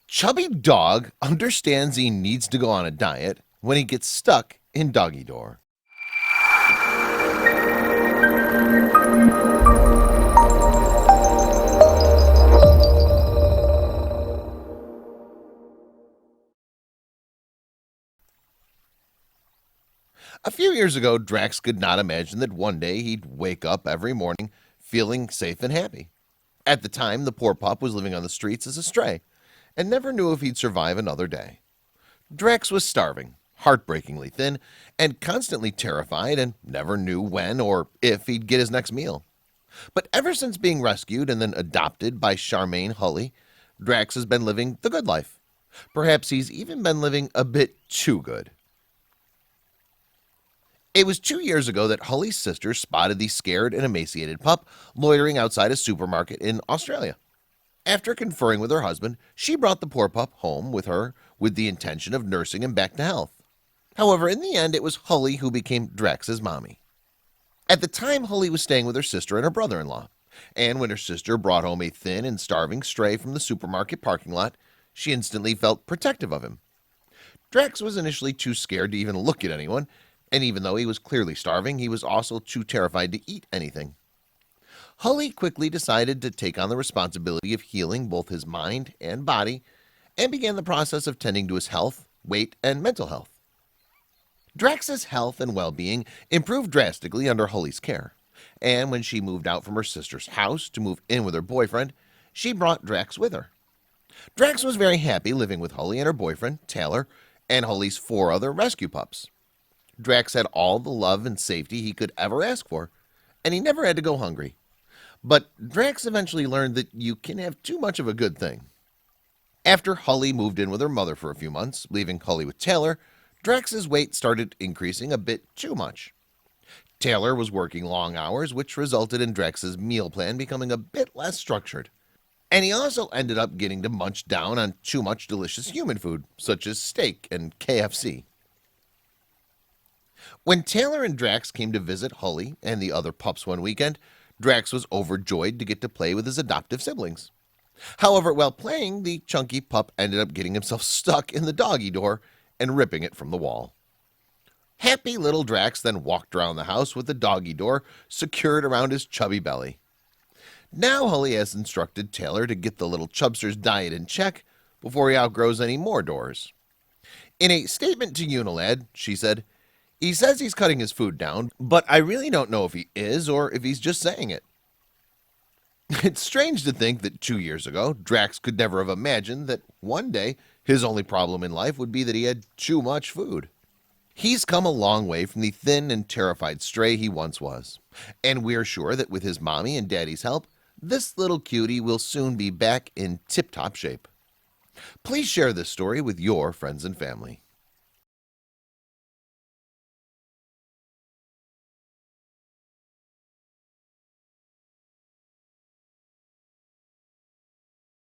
Chubby dog understands he needs to go on a diet when he gets stuck in doggy door. A few years ago, Drax could not imagine that one day he'd wake up every morning feeling safe and happy. At the time, the poor pup was living on the streets as a stray and never knew if he'd survive another day. Drax was starving, heartbreakingly thin, and constantly terrified and never knew when or if he'd get his next meal. But ever since being rescued and then adopted by Charmaine Hully, Drax has been living the good life. Perhaps he's even been living a bit too good. It was 2 years ago that Hully's sister spotted the scared and emaciated pup loitering outside a supermarket in Australia. After conferring with her husband, she brought the poor pup home with her with the intention of nursing him back to health. However, in the end, it was Hully who became Drax's mommy. At the time, Hully was staying with her sister and her brother-in-law, and when her sister brought home a thin and starving stray from the supermarket parking lot, she instantly felt protective of him. Drax was initially too scared to even look at anyone, and even though he was clearly starving, he was also too terrified to eat anything. Hully quickly decided to take on the responsibility of healing both his mind and body and began the process of tending to his health, weight, and mental health. Drax's health and well-being improved drastically under Hully's care, and when she moved out from her sister's house to move in with her boyfriend, she brought Drax with her. Drax was very happy living with Hully and her boyfriend, Taylor, and Hully's 4 other rescue pups. Drax had all the love and safety he could ever ask for, and he never had to go hungry. But Drax eventually learned that you can have too much of a good thing. After Hully moved in with her mother for a few months, leaving Hully with Taylor, Drax's weight started increasing a bit too much. Taylor was working long hours, which resulted in Drax's meal plan becoming a bit less structured. And he also ended up getting to munch down on too much delicious human food, such as steak and KFC. When Taylor and Drax came to visit Hully and the other pups one weekend, Drax was overjoyed to get to play with his adoptive siblings. However, while playing, the chunky pup ended up getting himself stuck in the doggy door and ripping it from the wall. Happy little Drax then walked around the house with the doggy door secured around his chubby belly. Now Hully has instructed Taylor to get the little chubster's diet in check before he outgrows any more doors. In a statement to Unilad, she said, "He says he's cutting his food down, but I really don't know if he is or if he's just saying it." It's strange to think that 2 years ago, Drax could never have imagined that one day his only problem in life would be that he had too much food. He's come a long way from the thin and terrified stray he once was, and we're sure that with his mommy and daddy's help, this little cutie will soon be back in tip-top shape. Please share this story with your friends and family.